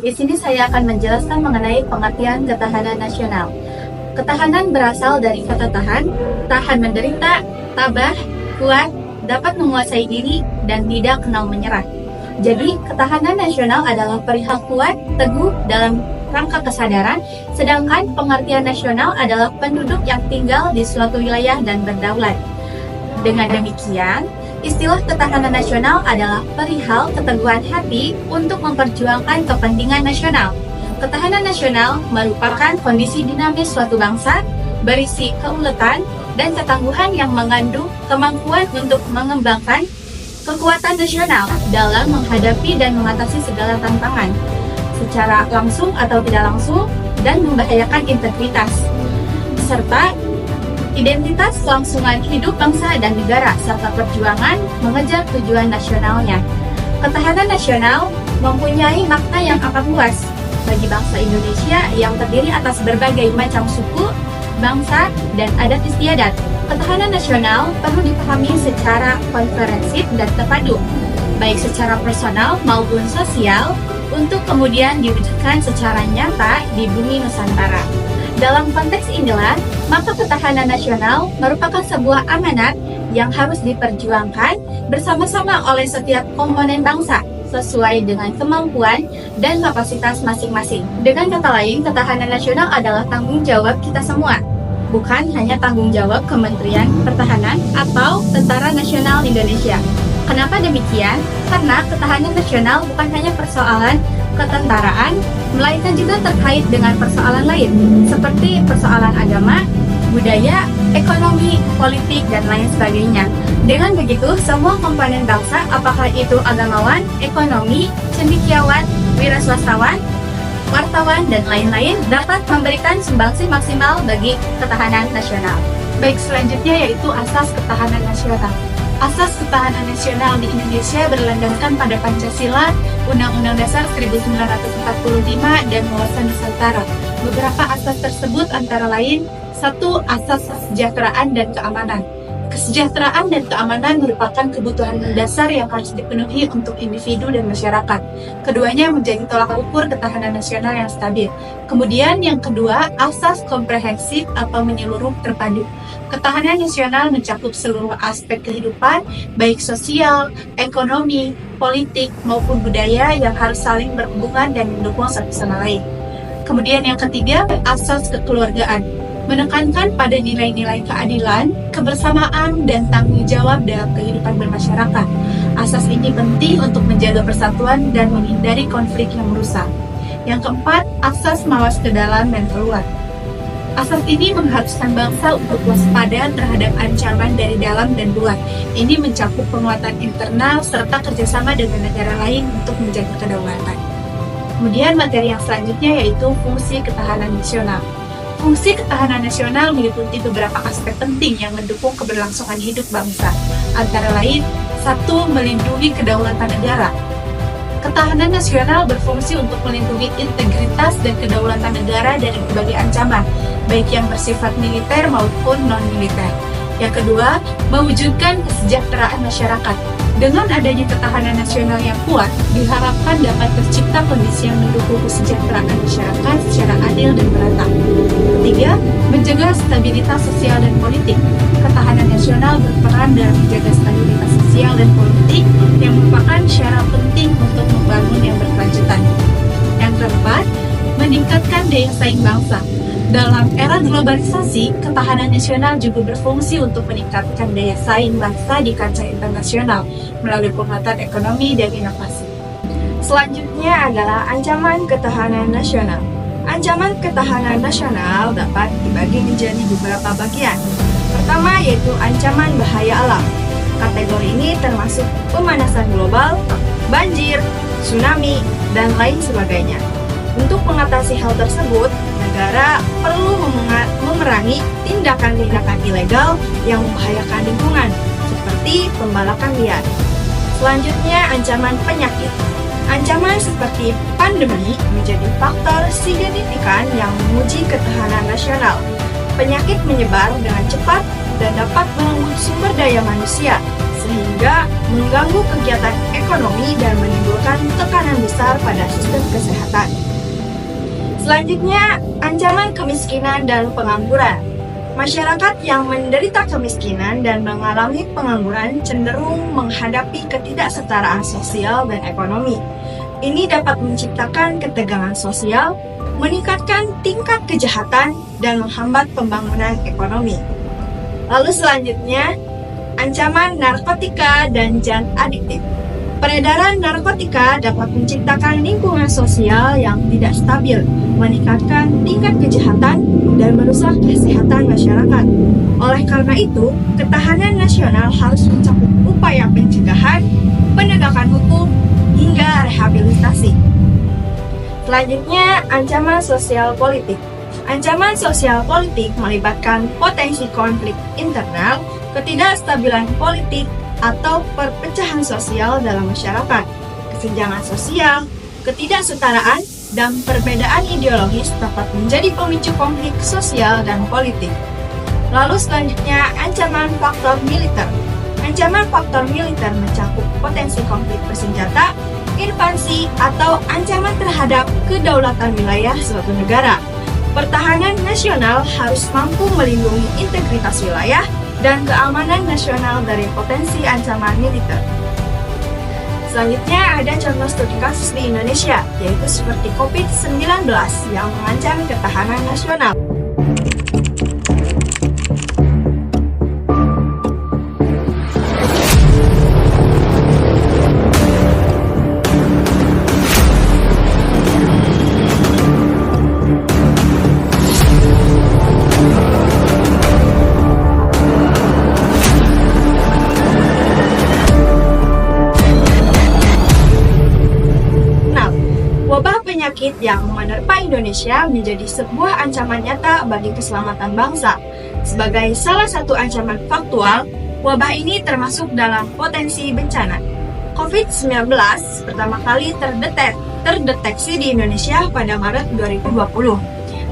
di sini saya akan menjelaskan mengenai pengertian ketahanan nasional. Ketahanan berasal dari kata tahan, tahan menderita, tabah, kuat, dapat menguasai diri, dan tidak kenal menyerah. Jadi, ketahanan nasional adalah perihal kuat, teguh dalam rangka kesadaran, sedangkan pengertian nasional adalah penduduk yang tinggal di suatu wilayah dan berdaulat. Dengan demikian, istilah ketahanan nasional adalah perihal keteguhan hati untuk memperjuangkan kepentingan nasional. Ketahanan nasional merupakan kondisi dinamis suatu bangsa, berisi keuletan dan ketangguhan yang mengandung kemampuan untuk mengembangkan kekuatan nasional dalam menghadapi dan mengatasi segala tantangan, secara langsung atau tidak langsung, dan membahayakan integritas, serta identitas kelangsungan hidup bangsa dan negara, serta perjuangan mengejar tujuan nasionalnya. Ketahanan nasional mempunyai makna yang amat luas bagi bangsa Indonesia yang terdiri atas berbagai macam suku, bangsa, dan adat istiadat. Ketahanan nasional perlu dipahami secara komprehensif dan terpadu, baik secara personal maupun sosial, untuk kemudian diwujudkan secara nyata di bumi Nusantara. Dalam konteks inilah, maka ketahanan nasional merupakan sebuah amanat yang harus diperjuangkan bersama-sama oleh setiap komponen bangsa, sesuai dengan kemampuan dan kapasitas masing-masing. Dengan kata lain, ketahanan nasional adalah tanggung jawab kita semua, bukan hanya tanggung jawab Kementerian Pertahanan atau Tentara Nasional Indonesia. Kenapa demikian? Karena ketahanan nasional bukan hanya persoalan ketentaraan, melainkan juga terkait dengan persoalan lain, seperti persoalan agama, budaya, ekonomi, politik, dan lain sebagainya. Dengan begitu, semua komponen bangsa, apakah itu agamawan, ekonomi, cendekiawan, wira swastawan, wartawan, dan lain-lain, dapat memberikan sumbangsih maksimal bagi ketahanan nasional. Baik, selanjutnya yaitu asas ketahanan nasional. Asas ketahanan nasional di Indonesia berlandaskan pada Pancasila, Undang-Undang Dasar 1945, dan Wawasan Nusantara. Beberapa asas tersebut antara lain: 1. Asas kesejahteraan dan keamanan. Kesejahteraan dan keamanan merupakan kebutuhan mendasar yang harus dipenuhi untuk individu dan masyarakat. Keduanya menjadi tolak ukur ketahanan nasional yang stabil. Kemudian yang kedua, asas komprehensif atau menyeluruh terpadu. Ketahanan nasional mencakup seluruh aspek kehidupan, baik sosial, ekonomi, politik, maupun budaya yang harus saling berhubungan dan mendukung satu sama lain. Kemudian yang ketiga, asas kekeluargaan, menekankan pada nilai-nilai keadilan, kebersamaan, dan tanggung jawab dalam kehidupan bermasyarakat. Asas ini penting untuk menjaga persatuan dan menghindari konflik yang merusak. Yang keempat, asas mawas ke dalam dan keluar. Asas ini mengharuskan bangsa untuk waspada terhadap ancaman dari dalam dan luar. Ini mencakup penguatan internal serta kerjasama dengan negara lain untuk menjaga kedaulatan. Kemudian materi yang selanjutnya yaitu fungsi ketahanan nasional. Fungsi ketahanan nasional meliputi beberapa aspek penting yang mendukung keberlangsungan hidup bangsa. Antara lain, 1. Melindungi kedaulatan negara. Ketahanan nasional berfungsi untuk melindungi integritas dan kedaulatan negara dari berbagai ancaman, baik yang bersifat militer maupun non-militer. Yang kedua, mewujudkan kesejahteraan masyarakat. Dengan adanya ketahanan nasional yang kuat, diharapkan dapat tercipta kondisi yang mendukung kesejahteraan masyarakat secara adil dan merata. Ketiga, menjaga stabilitas sosial dan politik. Ketahanan nasional berperan dalam menjaga stabilitas sosial dan politik yang merupakan syarat penting untuk membangun yang berkelanjutan. Yang keempat, meningkatkan daya saing bangsa. Dalam era globalisasi, ketahanan nasional juga berfungsi untuk meningkatkan daya saing bangsa di kancah internasional melalui penguatan ekonomi dan inovasi. Selanjutnya adalah ancaman ketahanan nasional. Ancaman ketahanan nasional dapat dibagi menjadi beberapa bagian. Pertama yaitu ancaman bahaya alam. Kategori ini termasuk pemanasan global, banjir, tsunami, dan lain sebagainya. Untuk mengatasi hal tersebut, negara perlu memerangi tindakan-tindakan ilegal yang membahayakan lingkungan, seperti pembalakan liar. Selanjutnya, ancaman penyakit. Ancaman seperti pandemi menjadi faktor signifikan yang menguji ketahanan nasional. Penyakit menyebar dengan cepat dan dapat merenggut sumber daya manusia, sehingga mengganggu kegiatan ekonomi dan menimbulkan tekanan besar pada sistem kesehatan. Selanjutnya, ancaman kemiskinan dan pengangguran. Masyarakat yang menderita kemiskinan dan mengalami pengangguran cenderung menghadapi ketidaksetaraan sosial dan ekonomi. Ini dapat menciptakan ketegangan sosial, meningkatkan tingkat kejahatan, dan menghambat pembangunan ekonomi. Lalu selanjutnya, ancaman narkotika dan zat adiktif. Peredaran narkotika dapat menciptakan lingkungan sosial yang tidak stabil, meningkatkan tingkat kejahatan, dan merusak kesehatan masyarakat. Oleh karena itu, ketahanan nasional harus mencakup upaya pencegahan, penegakan hukum, hingga rehabilitasi. Selanjutnya, ancaman sosial politik. Ancaman sosial politik melibatkan potensi konflik internal, ketidakstabilan politik, atau perpecahan sosial dalam masyarakat. Kesenjangan sosial, ketidaksetaraan, dan perbedaan ideologis dapat menjadi pemicu konflik sosial dan politik. Lalu selanjutnya, ancaman faktor militer. Ancaman faktor militer mencakup potensi konflik bersenjata, invasi, atau ancaman terhadap kedaulatan wilayah suatu negara. Pertahanan nasional harus mampu melindungi integritas wilayah dan keamanan nasional dari potensi ancaman militer. Selanjutnya ada contoh studi kasus di Indonesia, yaitu seperti COVID-19 yang mengancam ketahanan nasional. Wabah penyakit yang menerpa Indonesia menjadi sebuah ancaman nyata bagi keselamatan bangsa. Sebagai salah satu ancaman faktual, wabah ini termasuk dalam potensi bencana. COVID-19 pertama kali terdeteksi di Indonesia pada Maret 2020.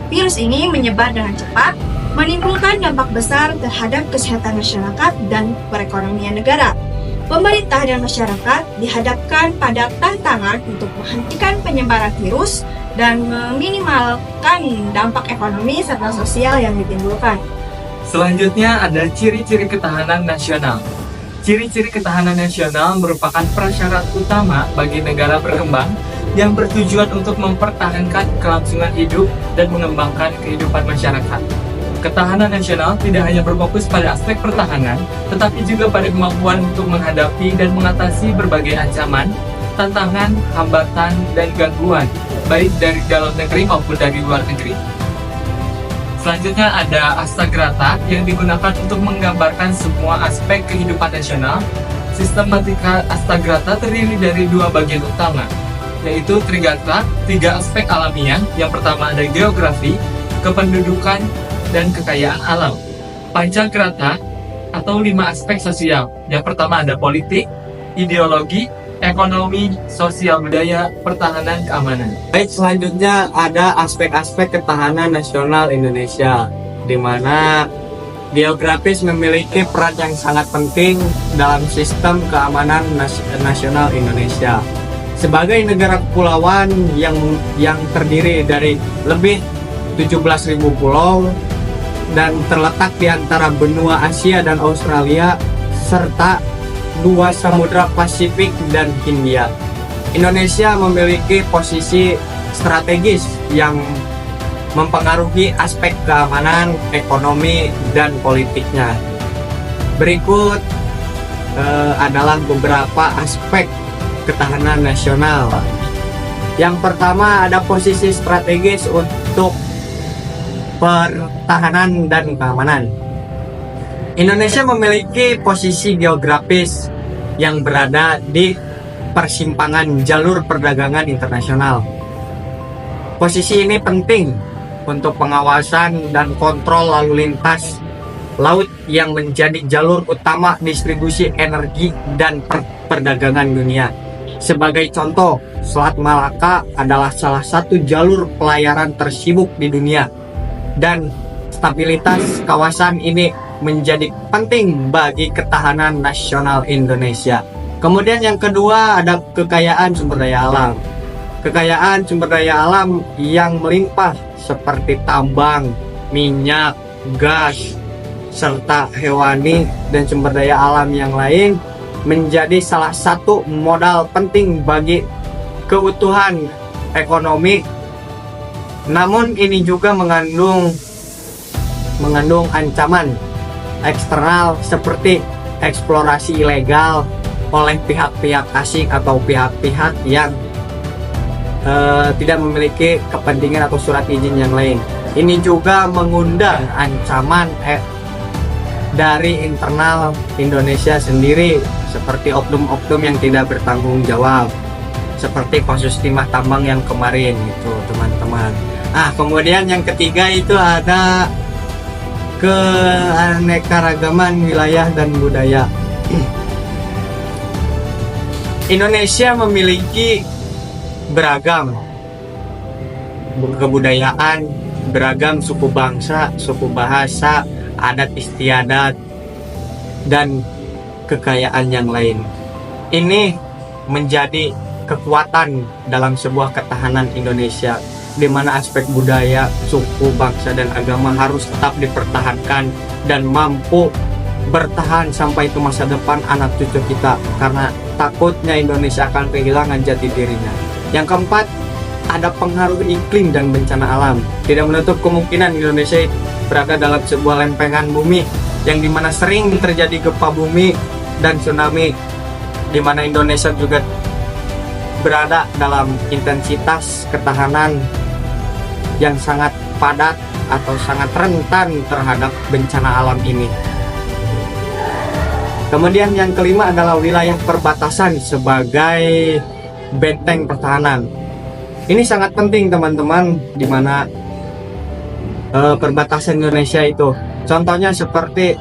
Virus ini menyebar dengan cepat, menimbulkan dampak besar terhadap kesehatan masyarakat dan perekonomian negara. Pemerintah dan masyarakat dihadapkan pada tantangan untuk menghentikan penyebaran virus dan meminimalkan dampak ekonomi serta sosial yang ditimbulkan. Selanjutnya ada ciri-ciri ketahanan nasional. Ciri-ciri ketahanan nasional merupakan prasyarat utama bagi negara berkembang yang bertujuan untuk mempertahankan kelangsungan hidup dan mengembangkan kehidupan masyarakat. Ketahanan nasional tidak hanya berfokus pada aspek pertahanan, tetapi juga pada kemampuan untuk menghadapi dan mengatasi berbagai ancaman, tantangan, hambatan, dan gangguan, baik dari dalam negeri maupun dari luar negeri. Selanjutnya ada Astagrata yang digunakan untuk menggambarkan semua aspek kehidupan nasional. Sistematika Astagrata terdiri dari dua bagian utama, yaitu Trigata, tiga aspek alamiah. Yang pertama ada geografi, kependudukan, dan kekayaan alam. Pancagrata atau 5 aspek sosial. Yang pertama ada politik, ideologi, ekonomi, sosial budaya, pertahanan, keamanan. Baik, selanjutnya ada aspek-aspek ketahanan nasional Indonesia, di mana geografis memiliki peran yang sangat penting dalam sistem keamanan nasional Indonesia. Sebagai negara kepulauan yang terdiri dari lebih 17.000 pulau dan terletak di antara benua Asia dan Australia serta dua samudra Pasifik dan Hindia. Indonesia memiliki posisi strategis yang mempengaruhi aspek keamanan, ekonomi, dan politiknya. Berikut adalah beberapa aspek ketahanan nasional. Yang pertama ada posisi strategis untuk pertahanan dan keamanan. Indonesia memiliki posisi geografis yang berada di persimpangan jalur perdagangan internasional. Posisi ini penting untuk pengawasan dan kontrol lalu lintas laut yang menjadi jalur utama distribusi energi dan perdagangan dunia. Sebagai contoh, Selat Malaka adalah salah satu jalur pelayaran tersibuk di dunia, dan stabilitas kawasan ini menjadi penting bagi ketahanan nasional Indonesia. Kemudian yang kedua ada kekayaan sumber daya alam. Kekayaan sumber daya alam yang melimpah seperti tambang, minyak, gas, serta hewani dan sumber daya alam yang lain menjadi salah satu modal penting bagi keutuhan ekonomi. Namun ini juga mengandung ancaman eksternal seperti eksplorasi ilegal oleh pihak-pihak asing atau pihak-pihak yang tidak memiliki kepentingan atau surat izin yang lain. Ini juga mengundang ancaman dari internal Indonesia sendiri seperti oknum-oknum yang tidak bertanggung jawab, seperti kasus timah tambang yang kemarin itu teman-teman. Kemudian yang ketiga itu ada keanekaragaman wilayah dan budaya. Indonesia memiliki beragam kebudayaan, beragam suku bangsa, suku bahasa, adat istiadat, dan kekayaan yang lain. Ini menjadi kekuatan dalam sebuah ketahanan Indonesia, di mana aspek budaya, suku, bangsa, dan agama harus tetap dipertahankan dan mampu bertahan sampai ke masa depan anak cucu kita, karena takutnya Indonesia akan kehilangan jati dirinya. Yang keempat, ada pengaruh iklim dan bencana alam. Tidak menutup kemungkinan Indonesia berada dalam sebuah lempengan bumi yang dimana sering terjadi gempa bumi dan tsunami, dimana Indonesia juga berada dalam intensitas ketahanan yang sangat padat atau sangat rentan terhadap bencana alam ini. Kemudian yang kelima adalah wilayah perbatasan sebagai benteng pertahanan. Ini sangat penting teman-teman, di mana perbatasan Indonesia itu. Contohnya seperti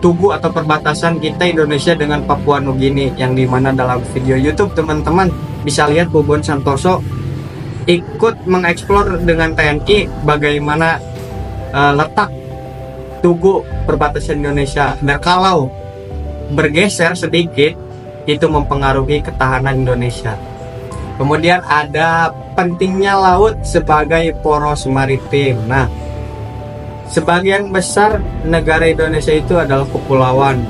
tugu atau perbatasan kita Indonesia dengan Papua Nugini, yang dimana dalam video YouTube teman-teman bisa lihat Bobon Santoso ikut mengeksplor dengan TNI bagaimana letak tugu perbatasan Indonesia, dan kalau bergeser sedikit itu mempengaruhi ketahanan Indonesia. Kemudian ada pentingnya laut sebagai poros maritim. Nah, sebagian besar negara Indonesia itu adalah kepulauan.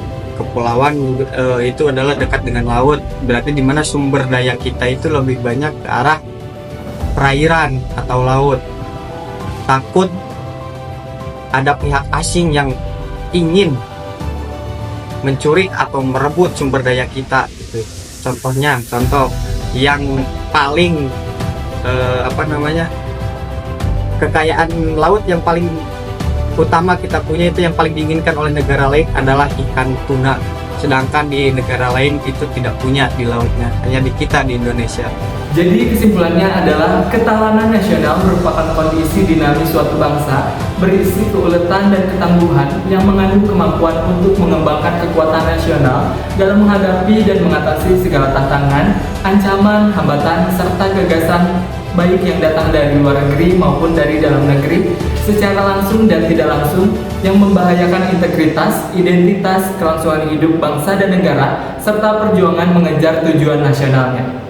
Itu adalah dekat dengan laut, berarti dimana sumber daya kita itu lebih banyak ke arah perairan atau laut. Takut ada pihak asing yang ingin mencuri atau merebut sumber daya kita gitu. Contoh yang paling kekayaan laut yang paling utama kita punya, itu yang paling diinginkan oleh negara lain adalah ikan tuna, sedangkan di negara lain itu tidak punya di lautnya, hanya di kita di Indonesia. Jadi kesimpulannya adalah ketahanan nasional merupakan kondisi dinamis suatu bangsa berisi keuletan dan ketangguhan yang mengandung kemampuan untuk mengembangkan kekuatan nasional dalam menghadapi dan mengatasi segala tantangan, ancaman, hambatan, serta gagasan baik yang datang dari luar negeri maupun dari dalam negeri secara langsung dan tidak langsung yang membahayakan integritas, identitas, kelangsungan hidup bangsa dan negara serta perjuangan mengejar tujuan nasionalnya.